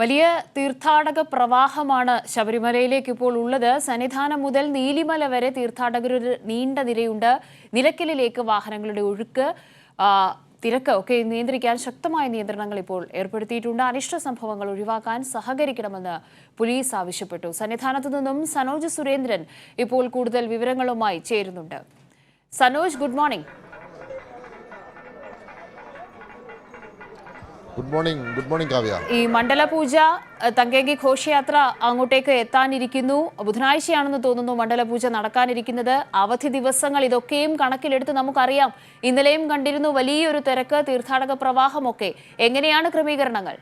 വലിയ തീർത്ഥാടക പ്രവാഹമാണ് ശബരിമലയിലേക്ക് ഇപ്പോൾ ഉള്ളത്. സന്നിധാനം മുതൽ നീലിമല വരെ തീർത്ഥാടകരുടെ നീണ്ട നിരയുണ്ട്. നിലയ്ക്കലിലേക്ക് വാഹനങ്ങളുടെ ഒഴുക്ക്, തിരക്ക് ഒക്കെ നിയന്ത്രിക്കാൻ ശക്തമായ നിയന്ത്രണങ്ങൾ ഇപ്പോൾ ഏർപ്പെടുത്തിയിട്ടുണ്ട്. അനിഷ്ട സംഭവങ്ങൾ ഒഴിവാക്കാൻ സഹകരിക്കണമെന്ന് പോലീസ് ആവശ്യപ്പെട്ടു. സന്നിധാനത്തു നിന്നും സനോജ് സുരേന്ദ്രൻ ഇപ്പോൾ കൂടുതൽ വിവരങ്ങളുമായി ചേരുന്നുണ്ട്. Sanoj, good morning. Good morning Kavya. ഈ മണ്ഡലപൂജ തങ്കേങ്കി ഘോഷയാത്ര അങ്ങോട്ടേക്ക് എത്താനിരിക്കുന്നു. ബുധനാഴ്ചയാണെന്ന് തോന്നുന്നു മണ്ഡലപൂജ നടക്കാനിരിക്കുന്നത്. അവധി ദിവസങ്ങൾ ഇതൊക്കെയും കണക്കിലെടുത്ത് നമുക്കറിയാം. ഇന്നലെയും കണ്ടിരുന്നു വലിയൊരു തിരക്ക്, തീർത്ഥാടക പ്രവാഹമൊക്കെ. എങ്ങനെയാണ് ക്രമീകരണങ്ങൾ?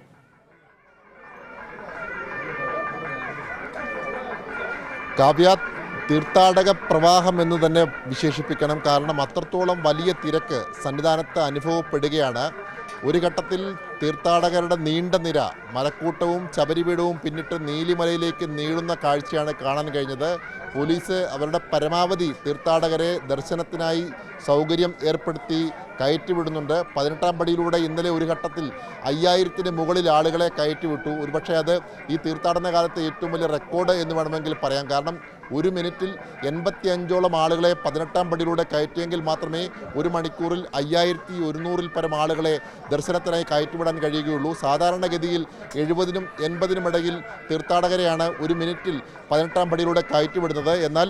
കാവ്യ, തീർത്ഥാടക പ്രവാഹം എന്ന് തന്നെ വിശേഷിപ്പിക്കണം. കാരണം അത്രത്തോളം വലിയ തിരക്ക് സന്നിധാനത്ത് അനുഭവപ്പെടുകയാണ്. ഒരു ഘട്ടത്തിൽ തീർത്ഥാടകരുടെ നീണ്ട നിര മലക്കൂട്ടവും ശബരിപീഠവും പിന്നിട്ട് നീലിമലയിലേക്ക് നീളുന്ന കാഴ്ചയാണ് കാണാൻ കഴിഞ്ഞത്. പോലീസ് അവരുടെ പരമാവധി തീർത്ഥാടകരെ ദർശനത്തിനായി സൗകര്യം ഏർപ്പെടുത്തി കയറ്റിവിടുന്നുണ്ട്. 18-ാം പടിയിലൂടെ ഇന്നലെ ഒരു ഘട്ടത്തിൽ 5000-ന് മുകളിൽ ആളുകളെ കയറ്റിവിട്ടു. ഒരുപക്ഷെ അത് ഈ തീർത്ഥാടന കാലത്തെ ഏറ്റവും വലിയ റെക്കോർഡ് എന്ന് വേണമെങ്കിൽ പറയാം. കാരണം ഒരു മിനിറ്റിൽ 85ഓളം ആളുകളെ 18-ാം പടിയിലൂടെ കയറ്റിയെങ്കിൽ മാത്രമേ ഒരു മണിക്കൂറിൽ 5100-ൽ പരം ആളുകളെ ദർശനത്തിനായി കയറ്റിവിടാൻ കഴിയുകയുള്ളൂ. സാധാരണഗതിയിൽ 70-നും 80-നും ഇടയിൽ തീർത്ഥാടകരെയാണ് ഒരു മിനിറ്റിൽ 18-ാം പടിയിലൂടെ കയറ്റിവിടുന്നത്. എന്നാൽ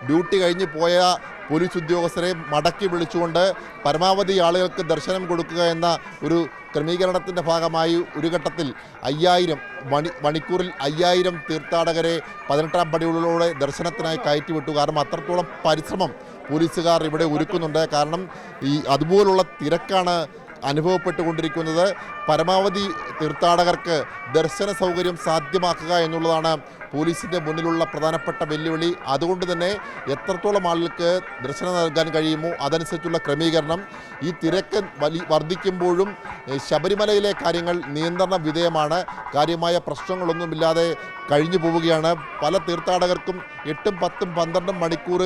ഡ്യൂട്ടി കഴിഞ്ഞ് പോയ പോലീസ് ഉദ്യോഗസ്ഥരെ മടക്കി വിളിച്ചുകൊണ്ട് പരമാവധി ആളുകൾക്ക് ദർശനം കൊടുക്കുക എന്ന ഒരു ക്രമീകരണത്തിൻ്റെ ഭാഗമായി ഒരു ഘട്ടത്തിൽ 5000 മണിക്കൂറിൽ 5000 തീർത്ഥാടകരെ 18-ാം പടികളിലൂടെ ദർശനത്തിനായി കയറ്റിവിട്ടു. കാരണം അത്രത്തോളം പരിശ്രമം പോലീസുകാർ ഇവിടെ ഒരുക്കുന്നുണ്ട്. കാരണം അതുപോലുള്ള തിരക്കാണ് അനുഭവപ്പെട്ടുകൊണ്ടിരിക്കുന്നത്. പരമാവധി തീർത്ഥാടകർക്ക് ദർശന സൗകര്യം സാധ്യമാക്കുക എന്നുള്ളതാണ് പോലീസിൻ്റെ മുന്നിലുള്ള പ്രധാനപ്പെട്ട വെല്ലുവിളി. അതുകൊണ്ട് തന്നെ എത്രത്തോളം ആളുകൾക്ക് ദർശനം നൽകാൻ കഴിയുമോ അതനുസരിച്ചുള്ള ക്രമീകരണം. ഈ തിരക്ക് വർദ്ധിക്കുമ്പോഴും ശബരിമലയിലെ കാര്യങ്ങൾ നിയന്ത്രണ വിധേയമാണ്. കാര്യമായ പ്രശ്നങ്ങളൊന്നുമില്ലാതെ കഴിഞ്ഞു പോവുകയാണ്. പല തീർത്ഥാടകർക്കും 8, 10, 12 മണിക്കൂർ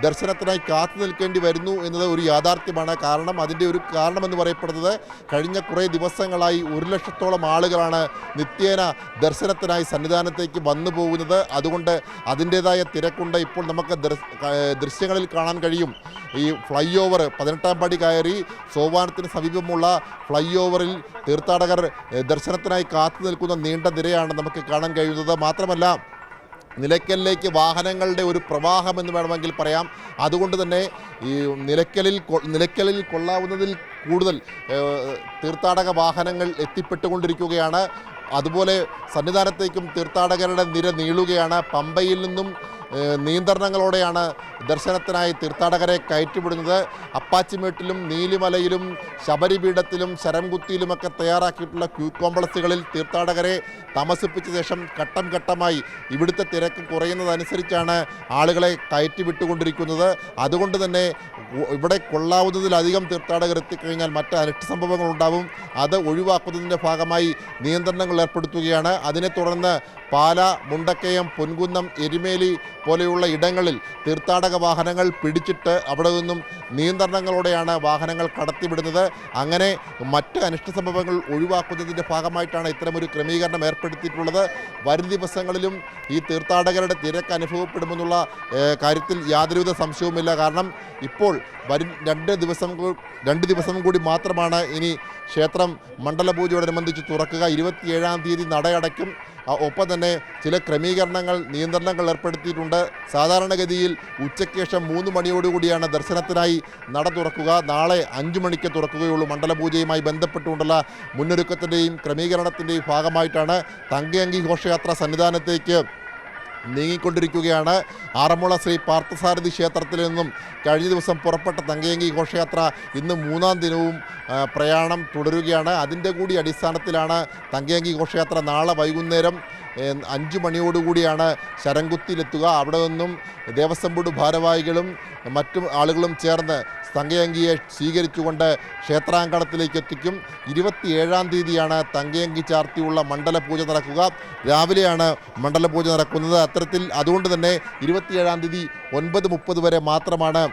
ദർശനത്തിനായി കാത്തു നിൽക്കേണ്ടി വരുന്നു എന്നത് ഒരു യാഥാർത്ഥ്യമാണ്. കാരണം അതിൻ്റെ ഒരു കാരണമെന്ന് പറയപ്പെടുന്നത് കഴിഞ്ഞ കുറേ ദിവസങ്ങളായി 1 ലക്ഷത്തോളം ആളുകളാണ് നിത്യേന ദർശനത്തിനായി സന്നിധാനത്തേക്ക് വന്നു പോകുന്നത്. അതുകൊണ്ട് അതിൻ്റേതായ തിരക്കുണ്ട്. ഇപ്പോൾ നമുക്ക് ദൃശ്യങ്ങളിൽ കാണാൻ കഴിയും. ഈ ഫ്ലൈ ഓവർ 18-ാം പടി കയറി സോപാനത്തിന് സമീപമുള്ള ഫ്ലൈ ഓവറിൽ തീർത്ഥാടകർ ദർശനത്തിനായി കാത്തു നിൽക്കുന്ന നീണ്ട നിരയാണ് നമുക്ക് കാണാൻ കഴിയുന്നത്. മാത്രമല്ല നിലയ്ക്കലിലേക്ക് വാഹനങ്ങളുടെ ഒരു പ്രവാഹം എന്ന് വേണമെങ്കിൽ പറയാം. അതുകൊണ്ട് തന്നെ ഈ നിലയ്ക്കലിൽ കൊള്ളാവുന്നതിൽ കൂടുതൽ തീർത്ഥാടക വാഹനങ്ങൾ എത്തിപ്പെട്ടുകൊണ്ടിരിക്കുകയാണ്. അതുപോലെ സന്നിധാനത്തേക്കും തീർത്ഥാടകരുടെ നിര നീളുകയാണ്. പമ്പയിൽ നിന്നും നിയന്ത്രണങ്ങളോടെയാണ് ദർശനത്തിനായി തീർത്ഥാടകരെ കയറ്റിവിടുന്നത്. അപ്പാച്ചിമേട്ടിലും നീലിമലയിലും ശബരിപീഠത്തിലും ശരംകുത്തിയിലുമൊക്കെ തയ്യാറാക്കിയിട്ടുള്ള ക്യൂ കോംപ്ലക്സുകളിൽ തീർത്ഥാടകരെ താമസിപ്പിച്ച ശേഷം ഘട്ടം ഘട്ടമായി ഇവിടുത്തെ തിരക്ക് കുറയുന്നതനുസരിച്ചാണ് ആളുകളെ കയറ്റിവിട്ടുകൊണ്ടിരിക്കുന്നത്. അതുകൊണ്ട് തന്നെ ഇവിടെ കൊള്ളാവുന്നതിലധികം തീർത്ഥാടകർ എത്തിക്കഴിഞ്ഞാൽ മറ്റ് അനിഷ്ട സംഭവങ്ങൾ ഉണ്ടാവും. അത് ഒഴിവാക്കുന്നതിൻ്റെ ഭാഗമായി നിയന്ത്രണങ്ങൾ ഏർപ്പെടുത്തുകയാണ്. അതിനെ തുടർന്ന് പാല, മുണ്ടക്കയം, പൊൻകുന്നം, എരുമേലി പോലെയുള്ള ഇടങ്ങളിൽ തീർത്ഥാടക വാഹനങ്ങൾ പിടിച്ചിട്ട് അവിടെ നിന്നും നിയന്ത്രണങ്ങളോടെയാണ് വാഹനങ്ങൾ കടത്തിവിടുന്നത്. അങ്ങനെ മറ്റ് അനിഷ്ട സംഭവങ്ങൾ ഒഴിവാക്കുന്നതിൻ്റെ ഭാഗമായിട്ടാണ് ഇത്തരമൊരു ക്രമീകരണം ഏർപ്പെടുത്തിയിട്ടുള്ളത്. വരും ദിവസങ്ങളിലും ഈ തീർത്ഥാടകരുടെ തിരക്ക് അനുഭവപ്പെടുമെന്നുള്ള കാര്യത്തിൽ യാതൊരുവിധ സംശയവുമില്ല. കാരണം ഇപ്പോൾ വരും 2 ദിവസം കൂടി മാത്രമാണ് ഇനി ക്ഷേത്രം മണ്ഡലപൂജയോടനുബന്ധിച്ച് തുറക്കുക. 27-ാം തീയതി നടയടയ്ക്കും. ഒപ്പം തന്നെ ചില ക്രമീകരണങ്ങൾ, നിയന്ത്രണങ്ങൾ ഏർപ്പെടുത്തിയിട്ടുണ്ട്. സാധാരണഗതിയിൽ ഉച്ചയ്ക്ക് ശേഷം 3 മണിയോടുകൂടിയാണ് ദർശനത്തിനായി നട തുറക്കുക. നാളെ 5 മണിക്ക് തുറക്കുകയുള്ളൂ. മണ്ഡലപൂജയുമായി ബന്ധപ്പെട്ടുകൊണ്ടുള്ള മുന്നൊരുക്കത്തിൻ്റെയും ക്രമീകരണത്തിൻ്റെയും ഭാഗമായിട്ടാണ് തങ്കയങ്കി ഘോഷയാത്ര സന്നിധാനത്തേക്ക് നീങ്ങിക്കൊണ്ടിരിക്കുകയാണ്. ആറന്മുള ശ്രീ പാർത്ഥസാരഥി ക്ഷേത്രത്തിൽ നിന്നും കഴിഞ്ഞ ദിവസം പുറപ്പെട്ട തങ്കയങ്കി ഘോഷയാത്ര ഇന്ന് 3-ാം ദിനവും പ്രയാണം തുടരുകയാണ്. അതിൻ്റെ കൂടി അടിസ്ഥാനത്തിലാണ് തങ്കയങ്കി ഘോഷയാത്ര നാളെ വൈകുന്നേരം 5 മണിയോടുകൂടിയാണ് ശരംകുത്തിയിലെത്തുക. അവിടെ നിന്നും ദേവസ്വം ബോർഡ് ഭാരവാഹികളും മറ്റു ആളുകളും ചേർന്ന് തങ്കയങ്കിയെ സ്വീകരിച്ചുകൊണ്ട് ക്ഷേത്രാങ്കണത്തിലേക്ക് എത്തിക്കും. 27-ാം തീയതിയാണ് തങ്കയങ്കി ചാർത്തിയുള്ള മണ്ഡലപൂജ നടക്കുക. രാവിലെയാണ് മണ്ഡലപൂജ നടക്കുന്നത്. അതുകൊണ്ട് തന്നെ 27-ാം തീയതി 9:30 വരെ മാത്രമാണ്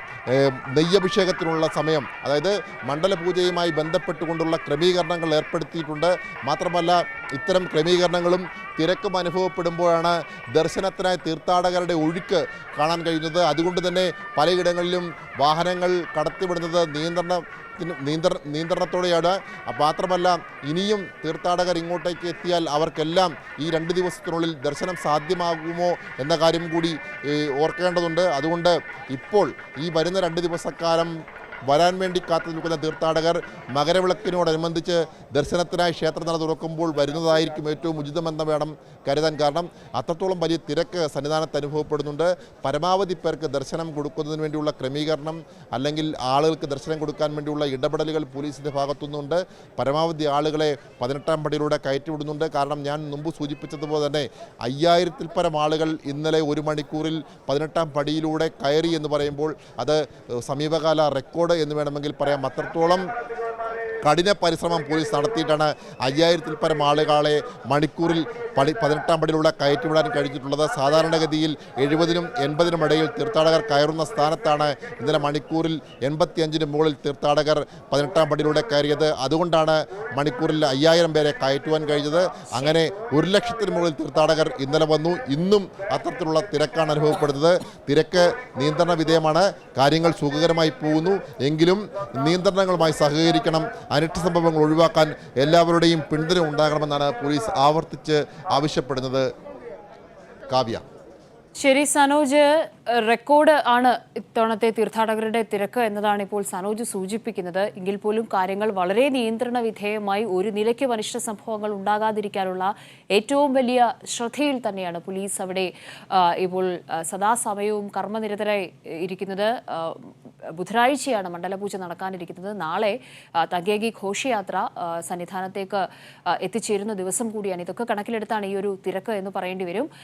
നെയ്യഭിഷേകത്തിനുള്ള സമയം. അതായത് മണ്ഡലപൂജയുമായി ബന്ധപ്പെട്ടുകൊണ്ടുള്ള ക്രമീകരണങ്ങൾ ഏർപ്പെടുത്തിയിട്ടുണ്ട്. മാത്രമല്ല ഇത്തരം ക്രമീകരണങ്ങളും തിരക്കും അനുഭവപ്പെടുമ്പോഴാണ് ദർശനത്തിനായി തീർത്ഥാടകരുടെ ഒഴുക്ക് കാണാൻ കഴിയുന്നത്. അതുകൊണ്ട് തന്നെ പലയിടങ്ങളിലും വാഹനങ്ങൾ കടത്തിവിടുന്നത് നിയന്ത്രണത്തോടെയാണ്. മാത്രമല്ല ഇനിയും തീർത്ഥാടകർ ഇങ്ങോട്ടേക്ക് എത്തിയാൽ അവർക്കെല്ലാം ഈ 2 ദിവസത്തിനുള്ളിൽ ദർശനം സാധ്യമാകുമോ എന്ന കാര്യം കൂടി ഓർക്കേണ്ടതുണ്ട്. അതുകൊണ്ട് ഇപ്പോൾ ഈ വരുന്ന 2 ദിവസക്കാലം വരാൻ വേണ്ടി കാത്തു നിൽക്കുന്ന തീർത്ഥാടകർ മകരവിളക്കിനോടനുബന്ധിച്ച് ദർശനത്തിനായി ക്ഷേത്രനട തുറക്കുമ്പോൾ വരുന്നതായിരിക്കും ഏറ്റവും ഉചിതമെന്ന് വേണം കരുതാൻ. കാരണം അത്രത്തോളം വലിയ തിരക്ക് സന്നിധാനത്ത് അനുഭവപ്പെടുന്നുണ്ട്. പരമാവധി പേർക്ക് ദർശനം കൊടുക്കുന്നതിന് വേണ്ടിയുള്ള ക്രമീകരണം അല്ലെങ്കിൽ ആളുകൾക്ക് ദർശനം കൊടുക്കാൻ വേണ്ടിയുള്ള ഇടപെടലുകൾ പോലീസിൻ്റെ ഭാഗത്തുനിന്നുണ്ട്. പരമാവധി ആളുകളെ 18-ാം പടിയിലൂടെ കയറ്റിവിടുന്നുണ്ട്. കാരണം ഞാൻ മുമ്പ് സൂചിപ്പിച്ചതുപോലെ തന്നെ 5000-ൽ പരം ആളുകൾ ഇന്നലെ 1 മണിക്കൂറിൽ 18-ാം പടിയിലൂടെ കയറി എന്ന് പറയുമ്പോൾ അത് സമീപകാല റെക്കോർഡ് എന്ന് വേണമെങ്കിൽ പറയാം. അത്രത്തോളം കഠിന പരിശ്രമം പോലീസ് നടത്തിയിട്ടാണ് 5000-ൽ പരം ആളുകളെ മണിക്കൂറിൽ 18-ാം പടിയിലൂടെ കയറ്റിവിടാൻ കഴിഞ്ഞിട്ടുള്ളത്. സാധാരണഗതിയിൽ 70-നും 80-നും ഇടയിൽ തീർത്ഥാടകർ കയറുന്ന സ്ഥാനത്താണ് ഇന്നലെ മണിക്കൂറിൽ 85-ന് മുകളിൽ തീർത്ഥാടകർ 18-ാം പടിയിലൂടെ കയറിയത്. അതുകൊണ്ടാണ് മണിക്കൂറിൽ 5000 പേരെ കയറ്റുവാൻ കഴിഞ്ഞത്. അങ്ങനെ 1 ലക്ഷത്തിന് മുകളിൽ തീർത്ഥാടകർ ഇന്നലെ വന്നു. ഇന്നും അത്തരത്തിലുള്ള തിരക്കാണ് അനുഭവപ്പെടുന്നത്. തിരക്ക് നിയന്ത്രണ വിധേയമാണ്. കാര്യങ്ങൾ സുഖകരമായി പോകുന്നു. എങ്കിലും നിയന്ത്രണങ്ങളുമായി സഹകരിക്കണം. അനിഷ്ട സംഭവങ്ങൾ ഒഴിവാക്കാൻ എല്ലാവരുടെയും പിന്തുണ ഉണ്ടാകണമെന്നാണ് പോലീസ് ആവർത്തിച്ച് ആവശ്യപ്പെടുന്നത്. കാവ്യ. ശരി സനോജ്, റെക്കോർഡ് ആണ് ഇത്തവണത്തെ തീർത്ഥാടകരുടെ തിരക്ക് എന്നതാണ് ഇപ്പോൾ സനോജ് സൂചിപ്പിക്കുന്നത്. എങ്കിൽ പോലും കാര്യങ്ങൾ വളരെ നിയന്ത്രണ വിധേയമായി ഒരു നിലയ്ക്കും അനിഷ്ട സംഭവങ്ങൾ ഉണ്ടാകാതിരിക്കാനുള്ള ഏറ്റവും വലിയ ശ്രദ്ധയിൽ തന്നെയാണ് പോലീസ് അവിടെ ഇപ്പോൾ സദാസമയവും കർമ്മനിരതരായി ഇരിക്കുന്നത്. ബുധനാഴ്ചയാണ് മണ്ഡലപൂജ നടക്കാനിരിക്കുന്നത്. നാളെ തങ്കയങ്കി ഘോഷയാത്ര സന്നിധാനത്തേക്ക് എത്തിച്ചേരുന്ന ദിവസം കൂടിയാണ്. ഇതൊക്കെ കണക്കിലെടുത്താണ് ഈ ഒരു തിരക്ക് എന്ന് പറയേണ്ടി വരും.